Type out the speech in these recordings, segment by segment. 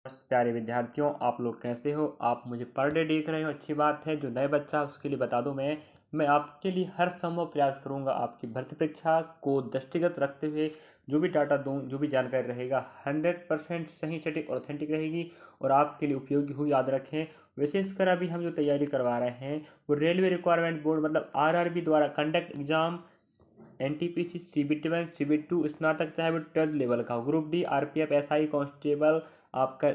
नमस्ते प्यारे विद्यार्थियों, आप लोग कैसे हो। आप मुझे पर डे देख रहे हो, अच्छी बात है। जो नए बच्चा उसके लिए बता दूं, मैं आपके लिए हर संभव प्रयास करूंगा आपकी भर्ती परीक्षा को दृष्टिगत रखते हुए जो भी डाटा दूं, जो भी जानकारी रहेगा 100% सही सटीक और ऑथेंटिक रहेगी और आपके लिए उपयोगी हो। याद रखें, विशेषकर अभी हम जो तैयारी करवा रहे हैं वो रेलवे रिक्वायरमेंट बोर्ड मतलब आरआरबी द्वारा conduct exam NTPC CBT1 CBT2 स्नातक चाहे वो 12th लेवल का हो, group D RPF SI constable, आपका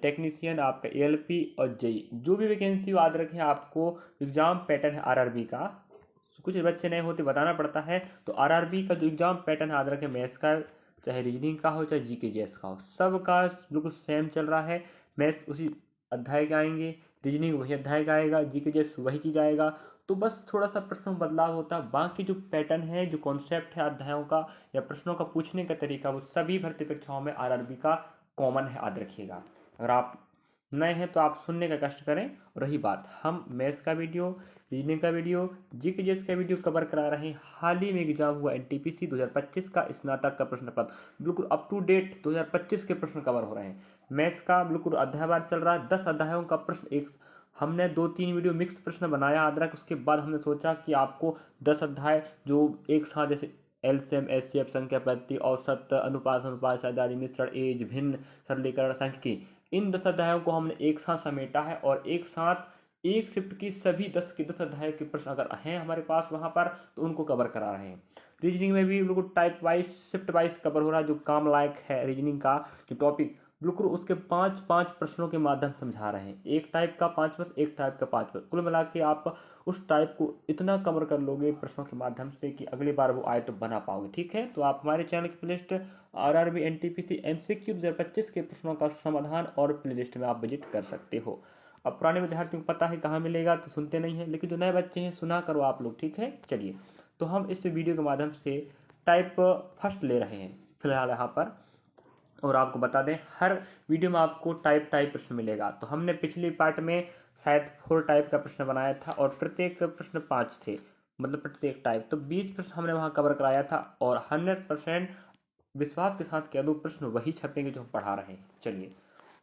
टेक्नीशियन, आपका एएलपी और जेई, जो भी वैकेंसी याद रखें। आपको एग्जाम पैटर्न है आरआरबी का, कुछ बच्चे नए होते बताना पड़ता है। तो आरआरबी का जो एग्जाम पैटर्न याद रखें, मैथ्स का चाहे रीजनिंग का हो चाहे जीके जीएस का हो, सबका बिल्कुल सेम चल रहा है। मैथ्स उसी अध्याय के आएंगे, रीजनिंग वही अध्याय का आएगा, जीके जीएस वही चीज आएगा। तो बस थोड़ा सा प्रश्नों में बदलाव होता है, बाकी जो पैटर्न है, जो कॉन्सेप्ट है अध्यायों का या प्रश्नों का पूछने का तरीका, वो सभी भर्ती परीक्षाओं में आरआरबी का कॉमन है, याद रखिएगा। अगर आप नए हैं तो आप सुनने का कष्ट करें। और रही बात, हम मैथ्स का वीडियो, रीजनिंग का वीडियो, जीके जीएस का वीडियो कवर करा रहे हैं। हाल ही में एग्जाम हुआ एनटीपीसी 2025 का स्नातक का प्रश्न पत्र, बिल्कुल अप टू डेट 2025 के प्रश्न कवर हो रहे हैं। मैथ्स का बिल्कुल अध्यायवार चल रहा है, 10 अध्यायों का प्रश्न एक, हमने 2-3 वीडियो मिक्स प्रश्न बनाया अदरक। उसके बाद हमने सोचा कि आपको 10 अध्याय जो एक साथ, जैसे एलसीएम एचसीएफ, संख्या पद्धति, औसत, अनुपात अनुपात, साझेदारी, मिश्रण, एज, भिन्न, सरलीकरण, सांख्यिकी, इन 10 अध्यायों को हमने एक साथ समेटा है और एक साथ एक शिफ्ट की सभी 10 के 10 अध्याय के प्रश्न अगर हैं हमारे पास वहां पर, तो उनको कवर करा रहे हैं। रीजनिंग में भी बिल्कुल type wise shift wise cover हो रहा है। जो काम लायक है रीजनिंग का जो टॉपिक, बिल्कुल उसके 5-5 प्रश्नों के माध्यम समझा रहे हैं। एक टाइप का 5 प्रश्न, एक टाइप का 5 प्रश्न, कुल मिला के आप उस टाइप को इतना कवर कर लोगे प्रश्नों के माध्यम से कि अगली बार वो आए तो बना पाओगे। ठीक है, तो आप हमारे चैनल की प्लेलिस्ट आरआरबी एनटीपीसी एमसीक्यू 2025 के प्रश्नों का समाधान और प्लेलिस्ट में आप विजिट कर सकते हो। अब पुराने विद्यार्थियों को पता है कहाँ मिलेगा तो सुनते नहीं है, लेकिन जो नए बच्चे हैं सुना करो आप लोग। ठीक है, चलिए, तो हम इस वीडियो के माध्यम से टाइप फर्स्ट ले रहे हैं फिलहाल यहाँ पर। और आपको बता दें, हर वीडियो में आपको टाइप प्रश्न मिलेगा। तो हमने पिछली पार्ट में शायद 4 टाइप का प्रश्न बनाया था और प्रत्येक प्रश्न 5 थे, मतलब प्रत्येक टाइप, तो 20 प्रश्न हमने वहाँ कवर कराया था। और 100% विश्वास के साथ कह दो, प्रश्न वही छपेंगे जो हम पढ़ा रहे हैं। चलिए,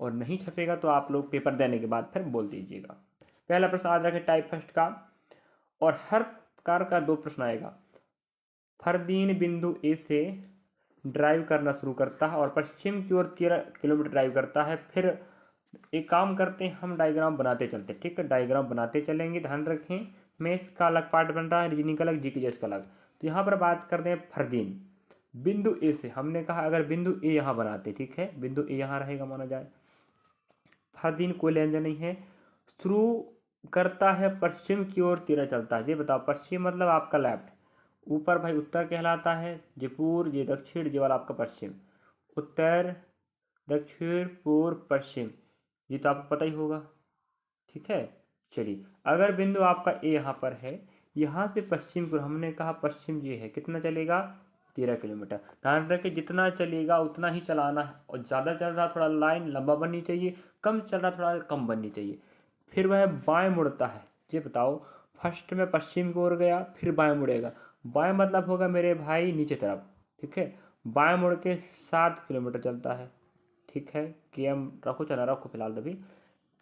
और नहीं छपेगा तो आप लोग पेपर देने के बाद फिर बोल दीजिएगा। पहला प्रश्न आज रखें टाइप फर्स्ट का, और हर प्रकार का 2 प्रश्न आएगा। फरदीन बिंदु ए से ड्राइव करना शुरू करता है और पश्चिम की ओर 13 किलोमीटर ड्राइव करता है। फिर एक काम करते हैं, हम डायग्राम बनाते चलते हैं। ठीक है, डायग्राम बनाते चलेंगे, ध्यान रखें। मैथ्स का अलग पार्ट बन रहा है, रीजनिंग का अलग, जीके जीएस का अलग। तो यहाँ पर बात करते हैं फरदीन बिंदु ए से। हमने कहा अगर बिंदु ए यहाँ बनाते, ठीक है, बिंदु ए यहाँ रहेगा माना जाए, फरदीन कोई लेन देन नहीं है, शुरू करता है पश्चिम की ओर 13 चलता है। ये बताओ, पश्चिम मतलब आपका लेफ्ट, ऊपर भाई उत्तर कहलाता है, ये पूर्व, ये दक्षिण, ये वाला आपका पश्चिम। उत्तर, दक्षिण, पूर्व, पश्चिम, ये तो आपको पता ही होगा। ठीक है, चलिए, अगर बिंदु आपका ए यहाँ पर है, यहाँ से पश्चिम को, हमने कहा पश्चिम ये है, कितना चलेगा 13 किलोमीटर। ध्यान रखें, जितना चलेगा उतना ही चलाना है, और ज़्यादा चल रहा थोड़ा लाइन लंबा बननी चाहिए, कम चल रहा थोड़ा कम बननी चाहिए। फिर वह बाएं मुड़ता है। ये बताओ, फर्स्ट में पश्चिम की ओर गया, फिर बाएं मुड़ेगा। बाएं मतलब होगा मेरे भाई नीचे तरफ। ठीक है, बाएं मुड़ के 7 किलोमीटर चलता है। ठीक है, केएम रखो, चला रखो फिलहाल तभी।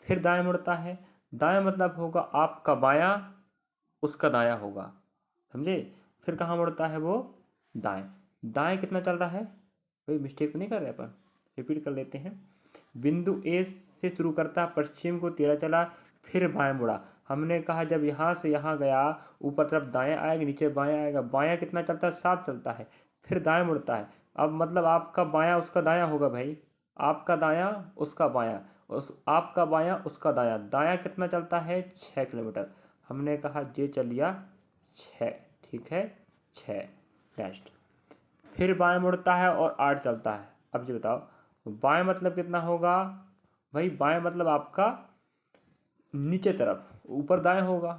फिर दाएं मुड़ता है, दाएं मतलब होगा आपका बायां, उसका दायां होगा, समझे। फिर कहाँ मुड़ता है वो, दाएं। दाएं कितना चल रहा है, कोई मिस्टेक तो नहीं कर रहे अपन, रिपीट कर लेते हैं। बिंदु ए से शुरू करता है, पश्चिम को 13 चला, फिर बाएं मुड़ा। हमने कहा जब यहाँ से यहाँ गया, ऊपर तरफ दाएं आएगा, नीचे बाएं आएगा। बायां कितना चलता है, 7 चलता है, फिर दाएं मुड़ता है। अब मतलब आपका बायां उसका दायां होगा भाई, आपका दायां उसका बायां, उस आपका बायां उसका दायां। दायां कितना चलता है, 6 किलोमीटर। हमने कहा जे चल लिया 6, ठीक है, 6। नेक्स्ट, फिर बाएं मुड़ता है और 8 चलता है। अब ये बताओ, बाएं मतलब कितना होगा भाई, बाएं मतलब आपका नीचे तरफ, ऊपर दाएं होगा।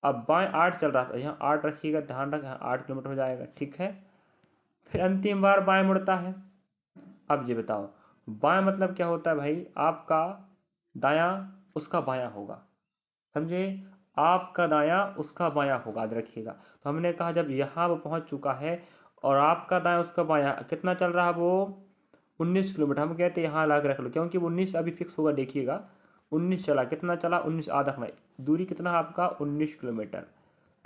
अब बाएं 8 चल रहा था, यहाँ 8 रखिएगा, ध्यान रखें, 8 किलोमीटर हो जाएगा। ठीक है, फिर अंतिम बार बाएं मुड़ता है। अब ये बताओ, बाएं मतलब क्या होता है भाई, आपका दायां उसका बायां होगा, समझे। आपका दायां उसका बायां होगा, याद रखिएगा। तो हमने कहा जब यहाँ वो पहुंच चुका है और आपका दायां उसका बायां, कितना चल रहा है वो, 19 किलोमीटर। हम कहते हैं यहाँ ला के रख लो, क्योंकि 19 अभी फिक्स होगा। देखिएगा 19 चला, कितना चला 19 आधा खना, दूरी कितना है आपका 19 किलोमीटर।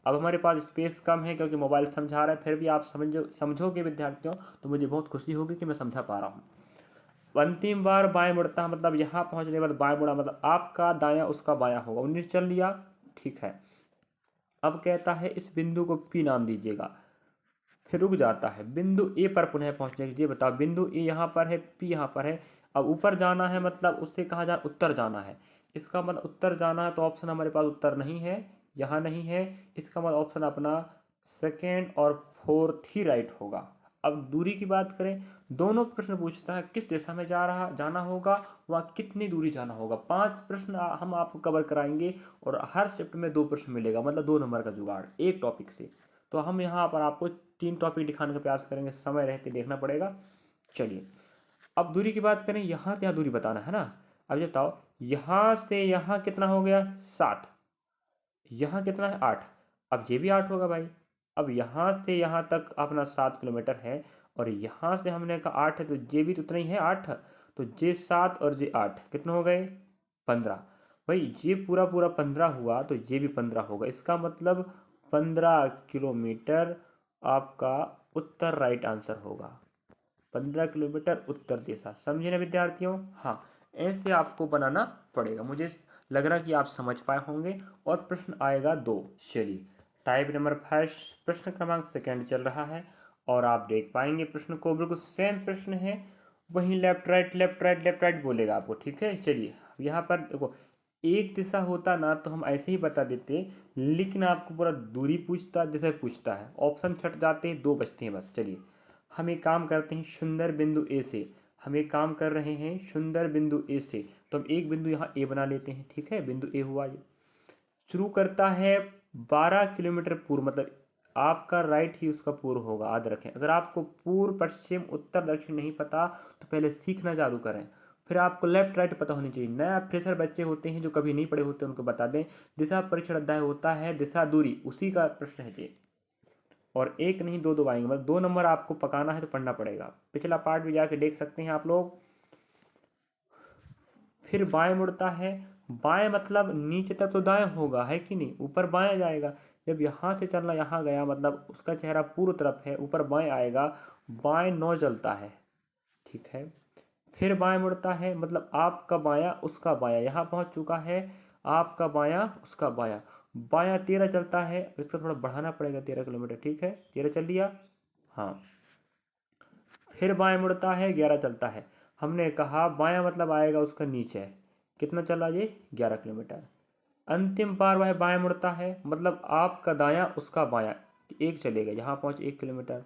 अब हमारे पास स्पेस कम है क्योंकि मोबाइल समझा रहा है, फिर भी आप समझोगे विद्यार्थियों तो मुझे बहुत खुशी होगी कि मैं समझा पा रहा हूँ। अंतिम बार बाएं मुड़ता है, मतलब यहाँ पहुँचने के बाद बाएं मुड़ा, मतलब आपका दायां उसका बायां होगा। 19 चल लिया, ठीक है। अब कहता है इस बिंदु को P नाम दीजिएगा, फिर रुक जाता है बिंदु ए पर पुनः पहुंचने के लिए। बताओ बिंदु ए यहाँ पर है, P यहाँ पर है। अब ऊपर जाना है, मतलब उससे कहाँ जाना, उत्तर जाना है। इसका मतलब उत्तर जाना है, तो ऑप्शन हमारे पास उत्तर नहीं है, यहाँ नहीं है। इसका मतलब ऑप्शन अपना सेकेंड और फोर्थ ही राइट होगा। अब दूरी की बात करें, दोनों प्रश्न पूछता है किस दिशा में जाना होगा, वहाँ कितनी दूरी जाना होगा। 5 प्रश्न हम आपको कवर कराएंगे और हर शिफ्ट में 2 प्रश्न मिलेगा, मतलब 2 नंबर का जुगाड़ एक टॉपिक से। तो हम यहाँ पर आपको 3 टॉपिक दिखाने का प्रयास करेंगे, समय रहते देखना पड़ेगा। चलिए अब दूरी की बात करें, यहाँ से यहाँ दूरी बताना है ना। अब ये बताओ यहाँ से यहाँ कितना हो गया 7, यहाँ कितना है 8, अब ये भी 8 होगा भाई। अब यहाँ से यहाँ तक अपना 7 किलोमीटर है और यहाँ से हमने कहा 8 है, तो ये भी तो उतना ही है 8, तो ये 7 और ये 8 कितने हो गए 15। भाई ये पूरा पूरा 15 हुआ तो ये भी 15 होगा। इसका मतलब 15 किलोमीटर आपका उत्तर राइट आंसर होगा। 15 किलोमीटर उत्तर दिशा, समझे ना विद्यार्थियों। हाँ ऐसे आपको बनाना पड़ेगा। मुझे लग रहा कि आप समझ पाए होंगे। और प्रश्न आएगा 2। चलिए टाइप नंबर फर्स्ट, प्रश्न क्रमांक सेकंड चल रहा है और आप देख पाएंगे प्रश्न को, बिल्कुल सेम प्रश्न है, वहीं left right left right left right बोलेगा आपको, ठीक है। चलिए यहाँ पर देखो, एक दिशा होता ना तो हम ऐसे ही बता देते, लेकिन आपको पूरा दूरी पूछता, दिशा पूछता है, ऑप्शन छट जाते हैं, 2 बचते हैं बस। चलिए हम एक काम करते हैं, सुंदर बिंदु ए से हम एक काम कर रहे हैं, सुंदर बिंदु ए से, तो हम एक बिंदु यहाँ ए बना लेते हैं, ठीक है। बिंदु ए हुआ, ये शुरू करता है 12 किलोमीटर पूर्व, मतलब आपका राइट ही उसका पूर्व होगा। याद रखें, अगर आपको पूर्व पश्चिम उत्तर दक्षिण नहीं पता तो पहले सीखना चालू करें, फिर आपको लेफ्ट राइट पता होनी चाहिए। नया फ्रेशर बच्चे होते हैं जो कभी नहीं पढ़े होते, उनको बता दें, दिशा परीक्षण अध्याय होता है दिशा दूरी, उसी का प्रश्न है ये। और एक नहीं 2 आएंगे, मतलब 2 नंबर आपको पकाना है तो पढ़ना पड़ेगा। पिछला पार्ट भी जाके देख सकते हैं आप लोग। फिर बाएं मुड़ता है, बाएं मतलब नीचे तक तो दाएं होगा, है कि नहीं, ऊपर बाएं जाएगा। जब यहाँ से चलना यहाँ गया, मतलब उसका चेहरा पूर्व तरफ है, ऊपर बाएं आएगा, बाएं 9 चलता है, ठीक है। फिर बाएं मुड़ता है, मतलब आपका बायां उसका बायां, यहाँ पहुँच चुका है, आपका बायां उसका बायां, बायां 13 चलता है, इसका थोड़ा बढ़ाना पड़ेगा 13 किलोमीटर, ठीक है। 13 चल लिया, हाँ। फिर बाएं मुड़ता है, 11 चलता है। हमने कहा बायां मतलब आएगा उसका नीचे, कितना चला ये 11 किलोमीटर। अंतिम बार वह बाएं मुड़ता है, मतलब आपका दायां उसका बायां, 1 चलेगा, यहाँ पहुँच 1 किलोमीटर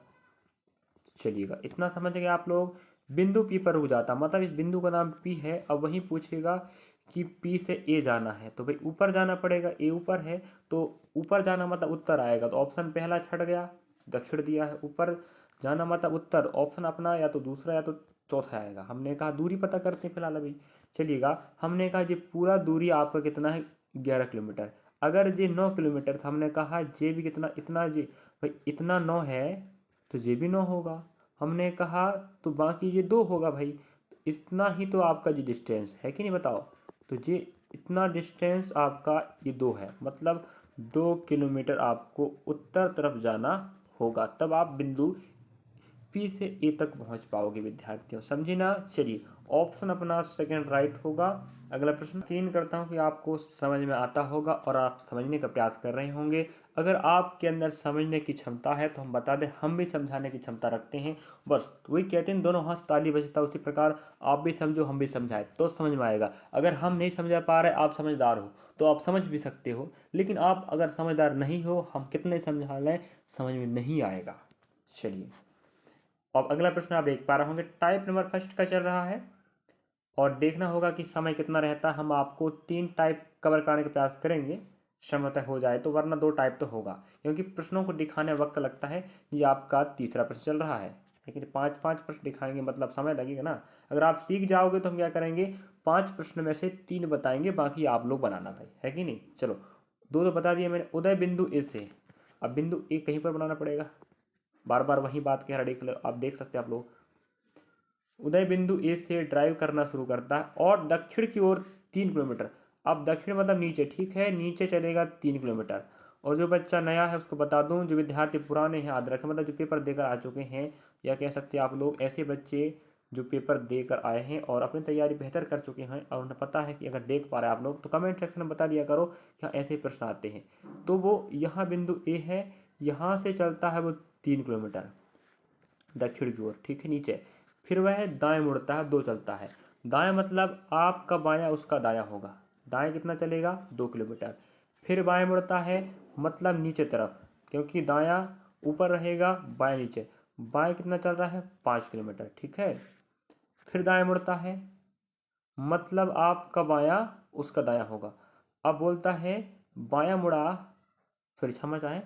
चलिएगा। इतना समझ गए आप लोग। बिंदु पी पर रुक जाता, मतलब इस बिंदु का नाम पी है। अब वहीं पूछेगा कि पी से ए जाना है, तो भाई ऊपर जाना पड़ेगा, ए ऊपर है तो ऊपर जाना मतलब उत्तर आएगा, तो ऑप्शन पहला छट गया, दक्षिण दिया है, ऊपर जाना मतलब उत्तर, ऑप्शन अपना या तो दूसरा या तो चौथा आएगा। हमने कहा दूरी पता करते हैं फिलहाल अभी, चलिएगा। हमने कहा ये पूरा दूरी आपका कितना है 11 किलोमीटर। अगर ये 9 किलोमीटर था, हमने कहा ये भी कितना, इतना ये भाई इतना 9 है तो ये भी 9 होगा। हमने कहा तो बाकी ये 2 होगा भाई, इतना ही तो आपका ये डिस्टेंस है कि नहीं, बताओ। तो ये इतना डिस्टेंस आपका ये 2 है, मतलब 2 किलोमीटर आपको उत्तर तरफ जाना होगा, तब आप बिंदु पी से ए तक पहुंच पाओगे विद्यार्थियों, समझे ना। चलिए ऑप्शन अपना सेकंड राइट होगा। अगला प्रश्न, यकीन करता हूं कि आपको समझ में आता होगा और आप समझने का प्रयास कर रहे होंगे। अगर आपके अंदर समझने की क्षमता है तो हम बता दें, हम भी समझाने की क्षमता रखते हैं। बस वही कहते हैं दोनों हाथ ताली बजता, उसी प्रकार आप भी समझो हम भी समझाए तो समझ में आएगा। अगर हम नहीं समझा पा रहे, आप समझदार हो तो आप समझ भी सकते हो, लेकिन आप अगर समझदार नहीं हो, हम कितने समझा लें समझ में नहीं आएगा। चलिए अब अगला प्रश्न आप देख पा रहे होंगे, टाइप नंबर फर्स्ट का चल रहा है और देखना होगा कि समय कितना रहता है। हम आपको 3 टाइप कवर कराने का प्रयास करेंगे, समय तक हो जाए तो, वरना 2 टाइप तो होगा क्योंकि प्रश्नों को दिखाने वक्त लगता है। ये आपका तीसरा प्रश्न चल रहा है, लेकिन 5-5 प्रश्न दिखाएंगे मतलब समय लगेगा ना। अगर आप सीख जाओगे तो हम क्या करेंगे, 5 प्रश्न में से 3 बताएंगे, बाकी आप लोग बनाना भाई, है कि नहीं। चलो 2 तो बता दिए मैंने, उदय बिंदु ए से। अब बिंदु ए कहीं पर बनाना पड़ेगा, बार बार वही बात कह रहा, आप देख सकते हैं आप लोग। उदय बिंदु ए से ड्राइव करना शुरू करता है और दक्षिण की ओर 3 किलोमीटर। अब दक्षिण मतलब नीचे, ठीक है, नीचे चलेगा 3 किलोमीटर। और जो बच्चा नया है उसको बता दूं, जो विद्यार्थी पुराने हैं याद रखें, मतलब जो पेपर देकर आ चुके हैं, या कह सकते हैं आप लोग ऐसे बच्चे जो पेपर देकर आए हैं और अपनी तैयारी बेहतर कर चुके हैं और उन्हें पता है कि अगर देख पा रहे हैं आप लोग तो कमेंट सेक्शन में बता दिया करो कि हाँ ऐसे प्रश्न आते हैं। तो वो यहाँ बिंदु ए है, यहाँ से चलता है वो 3 किलोमीटर दक्षिण की ओर, ठीक है, नीचे। फिर वह दाएं मुड़ता है, 2 चलता है। दाएं मतलब आपका बायां उसका दायां होगा। दाएं कितना चलेगा, 2 किलोमीटर। फिर बाएं मुड़ता है मतलब नीचे तरफ, क्योंकि दायां ऊपर रहेगा बाएं नीचे। बाएं कितना चल रहा है, 5 किलोमीटर, ठीक है। फिर दाएं मुड़ता है मतलब आपका बायां उसका दायां होगा। अब बोलता है बायां मुड़ा, फिर क्षमा चाहें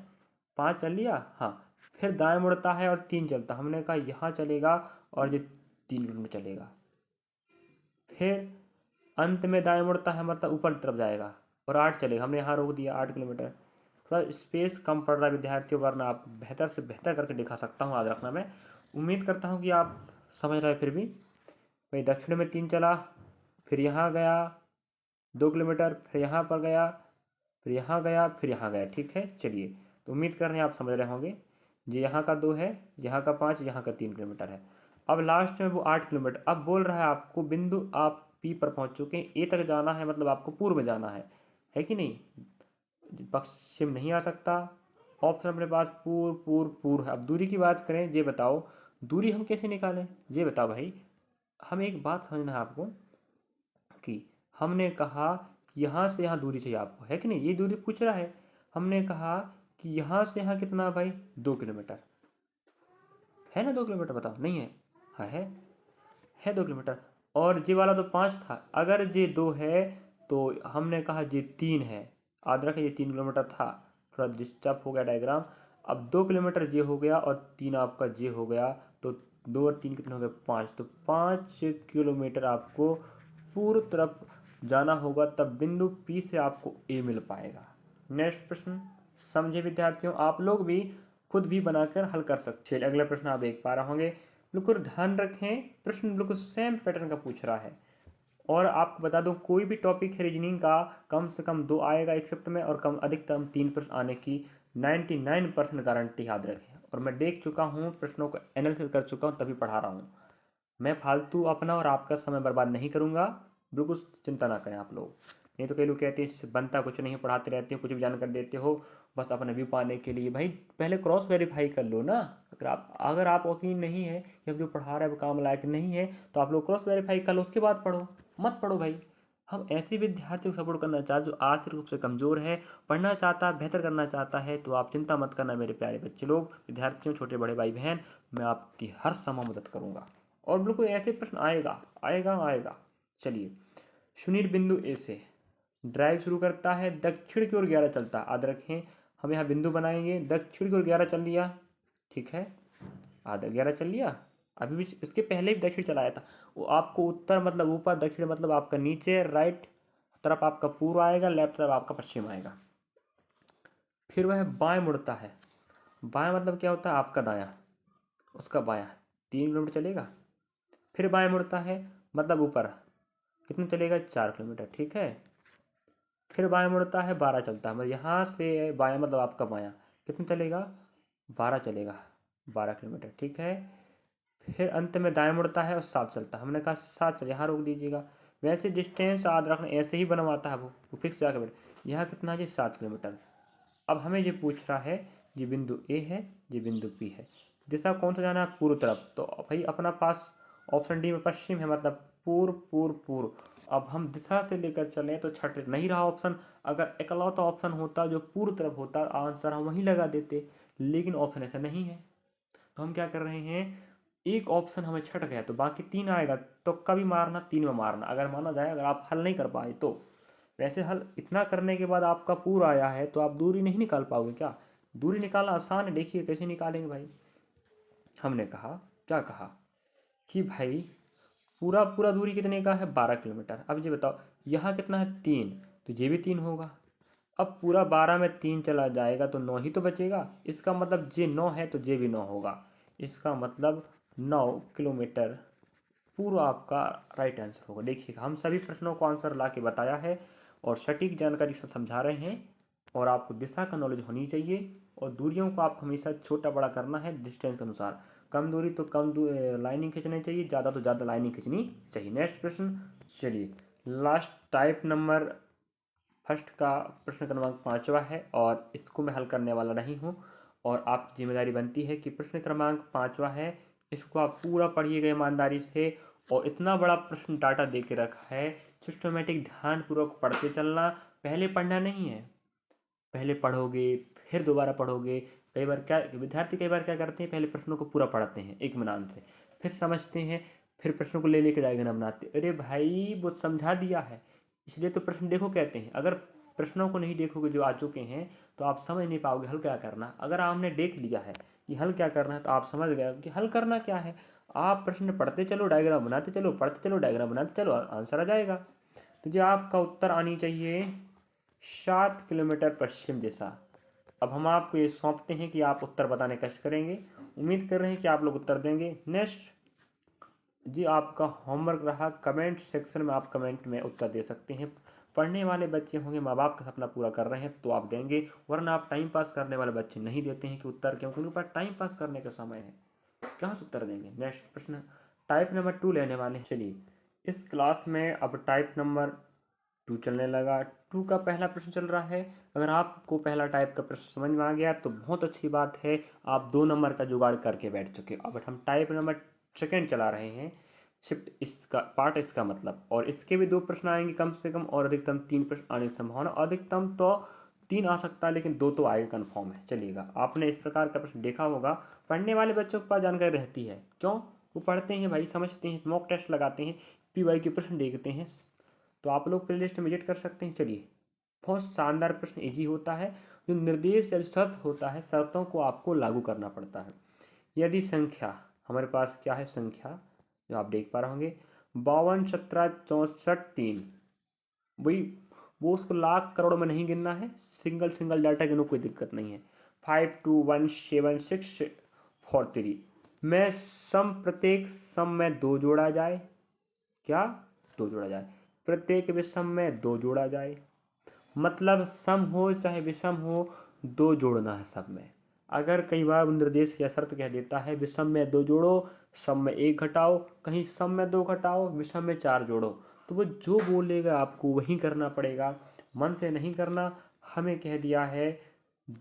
5 चल लिया, हाँ। फिर दाएं मुड़ता है और 3 चलता, हमने कहा यहाँ चलेगा और ये 3 किलोमीटर चलेगा। फिर अंत में दाएं मुड़ता है मतलब ऊपर की तरफ जाएगा और 8 चलेगा, हमने यहाँ रोक दिया 8 किलोमीटर। थोड़ा स्पेस कम पड़ रहा है विद्यार्थियों, वरना आप बेहतर से बेहतर करके दिखा सकता हूँ, याद रखना। मैं उम्मीद करता हूँ कि आप समझ रहे हैं। फिर भी भाई दक्षिण में 3 चला, फिर यहाँ गया 2 किलोमीटर, फिर यहाँ पर गया, फिर यहाँ गया, फिर यहाँ गया, ठीक है। चलिए, तो उम्मीद कर रहे हैं आप समझ रहे होंगे। जी, यहाँ का 2 है, यहाँ का 5, यहाँ का 3 किलोमीटर है। अब लास्ट में वो 8 किलोमीटर। अब बोल रहा है आपको बिंदु आप पी पर पहुँच चुके हैं, ए तक जाना है, मतलब आपको पूर्व में जाना है कि नहीं। पश्चिम नहीं आ सकता। ऑप्शन अपने पास पूर्व पूर्व पूर्व है। अब दूरी की बात करें, ये बताओ दूरी हम कैसे निकालें, ये बताओ भाई। हम एक बात समझना है आपको कि हमने कहा कि यहाँ से यहाँ दूरी चाहिए आपको, है कि नहीं, ये दूरी पूछ रहा है। हमने कहा कि यहाँ से यहाँ कितना भाई, 2 किलोमीटर है ना। 2 किलोमीटर बताओ, नहीं है, हाँ है 2 किलोमीटर। और ये वाला तो 5 था, अगर ये 2 है तो हमने कहा ये 3 है, याद रखें ये 3 किलोमीटर था। थोड़ा डिस्टर्ब हो गया डायग्राम। अब 2 किलोमीटर ये हो गया और 3 आपका ये हो गया, तो 2 और 3 कितने हो गए, 5। तो 5 किलोमीटर आपको पूर्व तरफ जाना होगा, तब बिंदु पी से आपको ए मिल पाएगा। नेक्स्ट प्रश्न समझे विद्यार्थियों, आप लोग भी खुद भी बनाकर हल कर सकते हैं। अगला प्रश्न आप देख पा रहे होंगे, बिल्कुल ध्यान रखें, प्रश्न बिल्कुल सेम पैटर्न का पूछ रहा है। और आपको बता दूं, कोई भी टॉपिक है रीजनिंग का कम से कम 2 आएगा एक शिफ्ट में, और कम अधिकतम 3 प्रश्न आने की 99% गारंटी, याद रखें। और मैं देख चुका हूँ, प्रश्नों को एनालिसिस कर चुका हूँ, तभी पढ़ा रहा हूँ। मैं फालतू अपना और आपका समय बर्बाद नहीं करूँगा, बिल्कुल चिंता ना करें आप लोग। नहीं तो कई लोग कहते हैं बनता कुछ नहीं, पढ़ाते रहते हो, कुछ भी जानकर देते हो बस अपना व्यू पाने के लिए। भाई पहले क्रॉस वेरीफाई कर लो ना। अगर आप यकीन नहीं है कि हम जो पढ़ा रहे हैं वो काम लायक नहीं है, तो आप लोग क्रॉस वेरीफाई कर लो, उसके बाद पढ़ो, मत पढ़ो भाई। हम ऐसे विद्यार्थी को सपोर्ट करना चाहते जो आर्थिक रूप से कमज़ोर है, पढ़ना चाहता है, बेहतर करना चाहता है। तो आप चिंता मत करना मेरे प्यारे बच्चे लोग, विद्यार्थियों, छोटे बड़े भाई बहन, मैं आपकी हर संभव मदद करूँगा। और बिल्कुल ऐसे प्रश्न आएगा आएगा आएगा। चलिए, सुनील बिंदु ए से ड्राइव शुरू करता है, दक्षिण की ओर 11 चलता है। याद रखें, हम यहाँ बिंदु बनाएंगे, दक्षिण की ओर 11 चल लिया, ठीक है, आधा 11 चल लिया। अभी भी इसके पहले भी दक्षिण चलाया था। वो आपको उत्तर मतलब ऊपर, दक्षिण मतलब आपका नीचे, राइट तरफ आपका पूर्व आएगा, लेफ्ट तरफ आपका पश्चिम आएगा। फिर वह बाएं मुड़ता है, बाएं मतलब क्या होता है, आपका दायां उसका बायां, 3 किलोमीटर चलेगा। फिर बाएं मुड़ता है मतलब ऊपर, कितना चलेगा, 4 किलोमीटर, ठीक है। फिर बाएं मुड़ता है, 12 चलता है, मतलब यहाँ से बायां मतलब आपका बायां, कितना चलेगा, 12 चलेगा, 12 किलोमीटर, ठीक है। फिर अंत में दाएं मुड़ता है और 7 चलता है, हमने कहा 7 चल, यहाँ रोक दीजिएगा। वैसे डिस्टेंस याद रखना, ऐसे ही बनवाता है वो फिक्स जाकर बैठ। यहाँ कितना है, 7 किलोमीटर। अब हमें ये पूछ रहा है, ये बिंदु ए है, ये बिंदु पी है, दिशा कौन सा जाना है, पूर्व तरफ। तो भाई अपना पास ऑप्शन डी में पश्चिम है, मतलब पूर्व पूर्व पूर्व। अब हम दिशा से लेकर चलें तो छठ नहीं रहा ऑप्शन। अगर इकलौता ऑप्शन होता जो पूर्व तरफ होता, आंसर हम वहीं लगा देते, लेकिन ऑप्शन ऐसा नहीं है। तो हम क्या कर रहे हैं, एक ऑप्शन हमें छट गया तो बाकी 3 आएगा, तो कभी मारना 3 में मारना, अगर माना जाए, अगर आप हल नहीं कर पाए तो। वैसे हल इतना करने के बाद आपका पूरा आया है तो आप दूरी नहीं निकाल पाओगे क्या। दूरी निकालना आसान है, देखिए कैसे निकालेंगे भाई। हमने कहा, क्या कहा कि भाई पूरा पूरा दूरी कितने का है, 12 किलोमीटर। अब ये बताओ यहाँ कितना है, 3, तो ये भी 3 होगा। अब पूरा 12 में 3 चला जाएगा तो 9 ही तो बचेगा। इसका मतलब ये 9 है तो ये भी 9 होगा। इसका मतलब 9 किलोमीटर पूरा आपका राइट आंसर होगा। देखिएगा हम सभी प्रश्नों को आंसर ला के बताया है और सटीक जानकारी से समझा रहे हैं और आपको दिशा का नॉलेज होनी चाहिए और दूरियों को आपको हमेशा छोटा बड़ा करना है डिस्टेंस के अनुसार। कम दूरी तो कम लाइनिंग खींचनी चाहिए, ज़्यादा तो ज़्यादा लाइनिंग खींचनी चाहिए। नेक्स्ट प्रश्न, चलिए लास्ट टाइप नंबर फर्स्ट का प्रश्न क्रमांक 5वां है और इसको मैं हल करने वाला नहीं हूँ और आपकी जिम्मेदारी बनती है कि प्रश्न क्रमांक 5वां है, इसको आप पूरा पढ़िएगा ईमानदारी से। और इतना बड़ा प्रश्न डाटा दे के रखा है, सिस्टमेटिक ध्यानपूर्वक पढ़ते चलना, पहले पढ़ना नहीं है। पहले पढ़ोगे फिर दोबारा पढ़ोगे। कई बार क्या विद्यार्थी कई बार क्या करते हैं, पहले प्रश्नों को पूरा पढ़ते हैं इत्मीनान से, फिर समझते हैं, फिर प्रश्नों को ले लेकर डायग्राम बनाते। अरे भाई वो समझा दिया है, इसलिए तो प्रश्न देखो कहते हैं। अगर प्रश्नों को नहीं देखोगे जो आ चुके हैं तो आप समझ नहीं पाओगे हल क्या करना। अगर आपने देख लिया है कि हल क्या करना है तो आप समझ गए कि हल करना क्या है। आप प्रश्न पढ़ते चलो, डायग्राम बनाते चलो, पढ़ते चलो, डायग्राम बनाते चलो, आंसर आ जाएगा। तो जो आपका उत्तर आनी चाहिए 7 किलोमीटर पश्चिम दिशा। अब हम आपको ये सौंपते हैं कि आप उत्तर बताने का कष्ट करेंगे। उम्मीद कर रहे हैं कि आप लोग उत्तर देंगे। नेक्स्ट जी आपका होमवर्क रहा, कमेंट सेक्शन में आप कमेंट में उत्तर दे सकते हैं। पढ़ने वाले बच्चे होंगे, माँ बाप का सपना पूरा कर रहे हैं तो आप देंगे, वरना आप टाइम पास करने वाले बच्चे नहीं देते हैं कि उत्तर, क्योंकि उनके पास टाइम पास करने का समय है, कहाँ से उत्तर देंगे। नेक्स्ट प्रश्न टाइप नंबर 2 लेने वाले हैं। चलिए इस क्लास में अब टाइप नंबर 2 चलने लगा। 2 का पहला प्रश्न चल रहा है। अगर आपको पहला टाइप का प्रश्न समझ में आ गया तो बहुत अच्छी बात है, आप 2 नंबर का जुगाड़ करके बैठ चुके। अब हम टाइप नंबर सेकेंड चला रहे हैं, शिफ्ट इसका पार्ट इसका मतलब, और इसके भी 2 प्रश्न आएंगे कम से कम और अधिकतम 3 प्रश्न आने की संभावना। अधिकतम तो 3 आ सकता है लेकिन 2 तो आएगा कन्फर्म है। चलिएगा आपने इस प्रकार का प्रश्न देखा होगा। पढ़ने वाले बच्चों के पास जानकारी रहती है, क्यों, वो पढ़ते हैं भाई, समझते हैं, मॉक टेस्ट लगाते हैं, PY के प्रश्न देखते हैं। तो आप लोग प्लेलिस्ट में विजिट कर सकते हैं। चलिए बहुत शानदार प्रश्न, इजी होता है। जो निर्देश या शर्त होता है, शर्तों को आपको लागू करना पड़ता है। यदि संख्या हमारे पास क्या है, संख्या जो आप देख पा रहे होंगे 52 17 64 3, वही वो उसको लाख करोड़ में नहीं गिनना है, सिंगल सिंगल डाटा गिनो, कोई दिक्कत नहीं है। 5 2 1 7 6 4 3 में सम, प्रत्येक सम में 2 जोड़ा जाए, क्या 2 जोड़ा जाए, प्रत्येक विषम में 2 जोड़ा जाए। मतलब सम हो चाहे विषम हो 2 जोड़ना है सब में। अगर कई बार निर्देश या शर्त कह देता है विषम में 2 जोड़ो, सम में 1 घटाओ, कहीं सम में 2 घटाओ, विषम में 4 जोड़ो, तो वो जो बोलेगा आपको वही करना पड़ेगा, मन से नहीं करना। हमें कह दिया है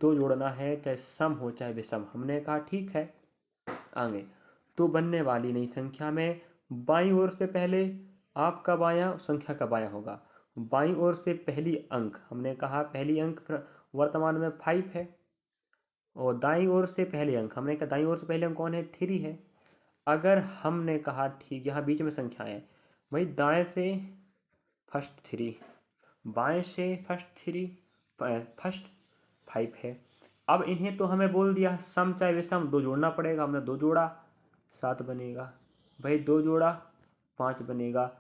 2 जोड़ना है, चाहे सम हो चाहे विषम। हमने कहा ठीक है। आगे तो बनने वाली नई संख्या में बाईं ओर से पहले आपका बायां संख्या का बायां होगा। बाईं ओर से पहली अंक, हमने कहा पहली अंक वर्तमान में 5 है, और दाईं ओर से पहले अंक, हमने कहा दाईं ओर से पहले अंक कौन है, 3 है। अगर हमने कहा ठीक, यहाँ बीच में संख्याएं, भाई दाएं से फर्स्ट 3, बाएं से फर्स्ट 3, फर्स्ट 5 है। अब इन्हें तो हमें बोल दिया सम चाहे विषम 2 जोड़ना पड़ेगा, हमने 2 जोड़ा 7 बनेगा, भाई 2 जोड़ा 5 बनेगा।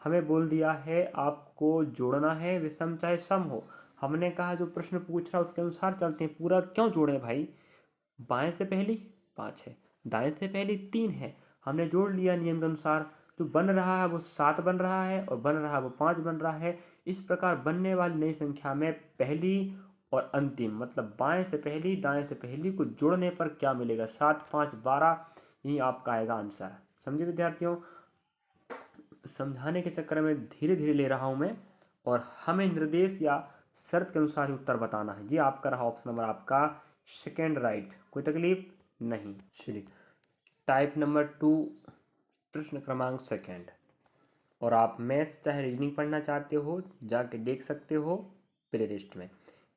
हमें बोल दिया है आपको जोड़ना है विषम चाहे सम हो। हमने कहा जो प्रश्न पूछ रहा है उसके अनुसार चलते हैं, पूरा क्यों जोड़े भाई, बाएं से पहली 5 है, दाएं से पहली 3 है, हमने जोड़ लिया नियम के अनुसार। जो बन रहा है वो 7 बन रहा है और बन रहा है वो 5 बन रहा है। इस प्रकार बनने वाली नई संख्या में पहली और अंतिम, मतलब बाएं से पहली दाएं से पहली को जोड़ने पर क्या मिलेगा, 7 5 12, यही आपका आएगा आंसर। समझे विद्यार्थियों, समझाने के चक्कर में धीरे धीरे ले रहा हूं मैं, और हमें निर्देश या शर्त के अनुसार ही उत्तर बताना है। ये आपका रहा ऑप्शन नंबर आपका सेकेंड राइट, कोई तकलीफ नहीं। चलिए टाइप नंबर 2 प्रश्न क्रमांक सेकेंड, और आप मैथ्स चाहे रीजनिंग पढ़ना चाहते हो जाके देख सकते हो प्ले लिस्ट में।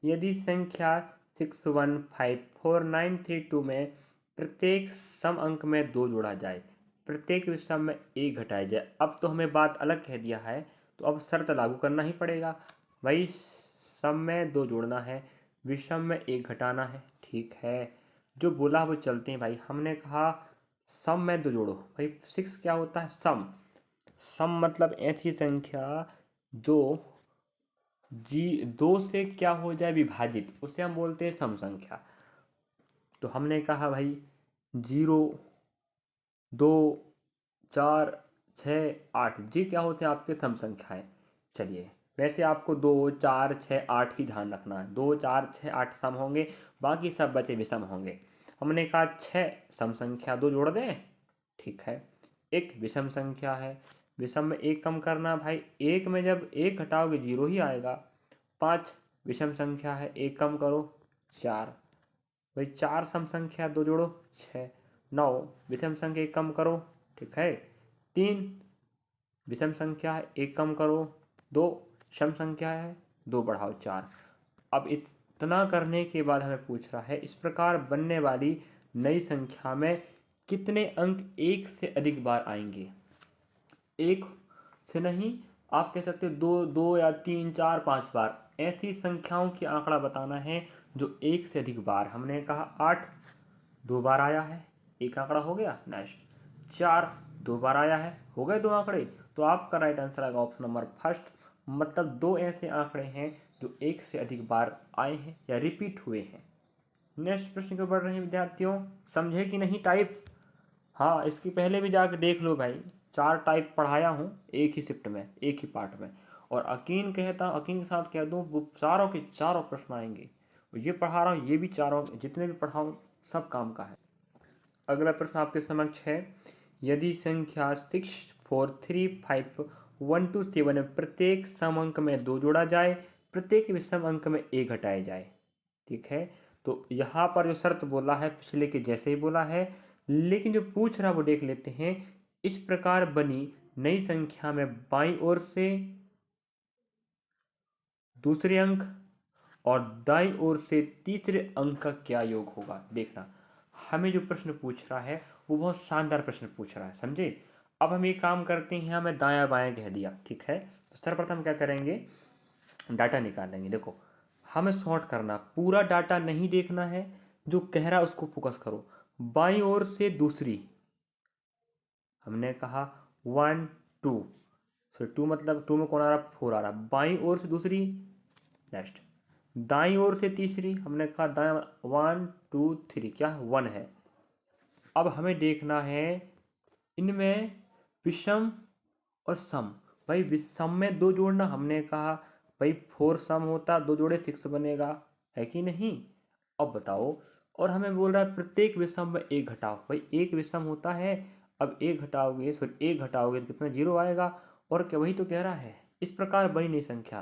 यदि संख्या 6154 932 में प्रत्येक सम अंक में 2 जोड़ा जाए, प्रत्येक विषम में 1 घटाया जाए। अब तो हमें बात अलग कह दिया है, तो अब शर्त लागू करना ही पड़ेगा। भाई सम में 2 जोड़ना है, विषम में 1 घटाना है, ठीक है, जो बोला वो चलते हैं भाई। हमने कहा सम में 2 जोड़ो, भाई 6 क्या होता है, सम। सम मतलब ऐसी संख्या जो 2 से क्या हो जाए विभाजित, उसे हम बोलते हैं सम संख्या। तो हमने कहा भाई 0 2 4 6, 8 जी क्या होते हैं आपके सम संख्याएं। चलिए वैसे आपको 2, 4, 6, 8 ही ध्यान रखना है। 2, 4, 6, 8 सम होंगे, बाकी सब बचे विषम होंगे। हमने कहा 6 सम संख्या 2 जोड़ दें, ठीक है। एक विषम संख्या है, विषम में एक कम करना भाई, एक में जब एक घटाओगे 0 ही आएगा। 5 विषम संख्या है, एक कम करो 4, भाई 4 सम संख्या 2 जोड़ो 6। 9 विषम संख्या एक कम करो, ठीक है। 3 विषम संख्या है, एक कम करो 2 सम संख्या है, 2 बढ़ाओ 4। अब इतना करने के बाद हमें पूछ रहा है इस प्रकार बनने वाली नई संख्या में कितने अंक एक से अधिक बार आएंगे। एक से नहीं, आप कह सकते हो 2, 2 या 3, 4, 5 बार ऐसी संख्याओं की आंकड़ा बताना है जो एक से अधिक बार। हमने कहा 8 2 बार आया है, एक आंकड़ा हो गया। नेक्स्ट 4 2 बार आया है, हो गए 2 आंकड़े। तो आपका राइट आंसर आएगा ऑप्शन नंबर फर्स्ट, मतलब 2 ऐसे आंकड़े हैं जो एक से अधिक बार आए हैं या रिपीट हुए हैं। नेक्स्ट प्रश्न को बढ़ रहे हैं विद्यार्थियों, समझे कि नहीं टाइप। हाँ इसकी पहले भी जाकर देख लो भाई, 4 टाइप पढ़ाया हूँ एक ही शिफ्ट में, एक ही पार्ट में। और यकीन के साथ कह दूँ वो चारों के चारों प्रश्न आएंगे। ये पढ़ा रहा हूँ, ये भी चारों जितने भी पढ़ाऊँ सब काम का है। अगला प्रश्न आपके समक्ष है, यदि संख्या 6, 4, 3, 5, 1 to 7 में प्रत्येक सम अंक में 2 जोड़ा जाए, प्रत्येक विषम अंक में 1 घटाया जाए, ठीक है। तो यहाँ पर जो शर्त बोला है पिछले के जैसे ही बोला है, लेकिन जो पूछ रहा वो देख लेते हैं। इस प्रकार बनी नई संख्या में बाईं ओर से दूसरे अंक और दाईं ओर से तीसरे अंक का क्या योग होगा। देखना हमें जो प्रश्न पूछ रहा है वो बहुत शानदार प्रश्न पूछ रहा है, समझे। अब हम एक काम करते हैं, हमें दायां बायां कह दिया, ठीक है। तो सर्वप्रथम क्या करेंगे, डाटा निकाल लेंगे। देखो हमें सॉर्ट करना, पूरा डाटा नहीं देखना है, जो कह रहा है उसको फोकस करो। बाईं ओर से दूसरी, हमने कहा 1 2, फिर 2 मतलब 2 में कौन आ रहा, 4 आ रहा, बाईं ओर से दूसरी। नेक्स्ट दाईं ओर से तीसरी, हमने कहा दाएं 1 2 3, क्या 1 है। अब हमें देखना है इनमें विषम और सम। भाई विषम में 2 जोड़ना, हमने कहा भाई 4 सम होता, 2 जोड़े 6 बनेगा, है कि नहीं। अब बताओ, और हमें बोल रहा है प्रत्येक विषम में 1 घटाओ। भाई एक विषम होता है, अब 1 घटाओगे, सॉरी 1 घटाओगे तो कितना 0 आएगा। और क्या वही तो कह रहा है। इस प्रकार बनी नहीं संख्या,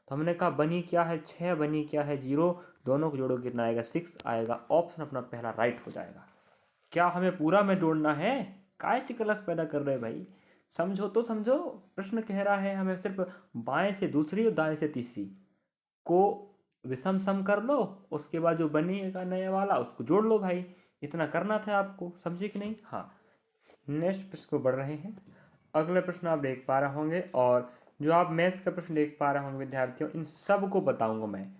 तो हमने कहा बनी क्या है 6, बनी क्या है 0, दोनों को जोड़ो कितना आएगा 6 आएगा। ऑप्शन अपना पहला राइट हो जाएगा। क्या हमें पूरा में जोड़ना है, काय चिकलस पैदा कर रहे भाई, समझो तो समझो। प्रश्न कह रहा है हमें सिर्फ बाएं से दूसरी और दाएं से तीसरी को विषम सम कर लो, उसके बाद जो बनेगा नया वाला उसको जोड़ लो भाई। इतना करना था आपको, समझे कि नहीं। हाँ नेक्स्ट प्रश्न को बढ़ रहे हैं। अगले प्रश्न आप देख पा रहे होंगे, और जो आप मैथ्स का प्रश्न देख पा रहे होंगे विद्यार्थियों, इन सब को बताऊंगा मैं,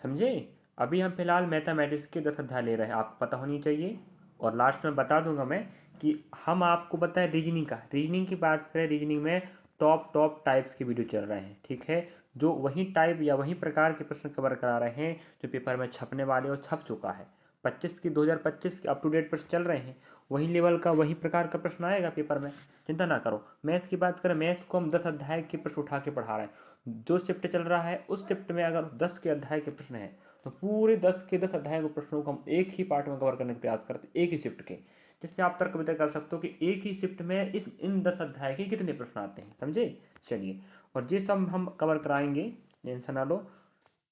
समझे। अभी हम फिलहाल मैथमेटिक्स के 10 अध्याय ले रहे हैं, आपको पता होनी चाहिए। और लास्ट में बता दूंगा मैं कि हम आपको बताएं रीजनिंग का, रीजनिंग की बात करें, रीजनिंग में टॉप टाइप्स की वीडियो चल रहे हैं, ठीक है। जो वही टाइप या वही प्रकार के प्रश्न कवर करा रहे हैं जो पेपर में छपने वाले और छप चुका है। 2025 के अप टू डेट प्रश्न चल रहे हैं, वही लेवल का वही प्रकार का प्रश्न आएगा पेपर में, चिंता ना करो। मैथ्स की बात करें, मैथ्स को हम 10 अध्याय के प्रश्न उठा के पढ़ा रहे हैं। जो शिफ्ट चल रहा है उस शिफ्ट में अगर 10 के अध्याय के प्रश्न हैं तो पूरे 10 के 10 अध्याय के प्रश्नों को हम एक ही पार्ट में कवर करने का प्रयास करते हैं, एक ही शिफ्ट के। जिससे आप तर्क वितर्क कर सकते हो कि एक ही शिफ्ट में इन 10 अध्याय के कितने प्रश्न आते हैं, समझे। चलिए, और ये सब हम कवर कराएंगे, टेंशन ना लो,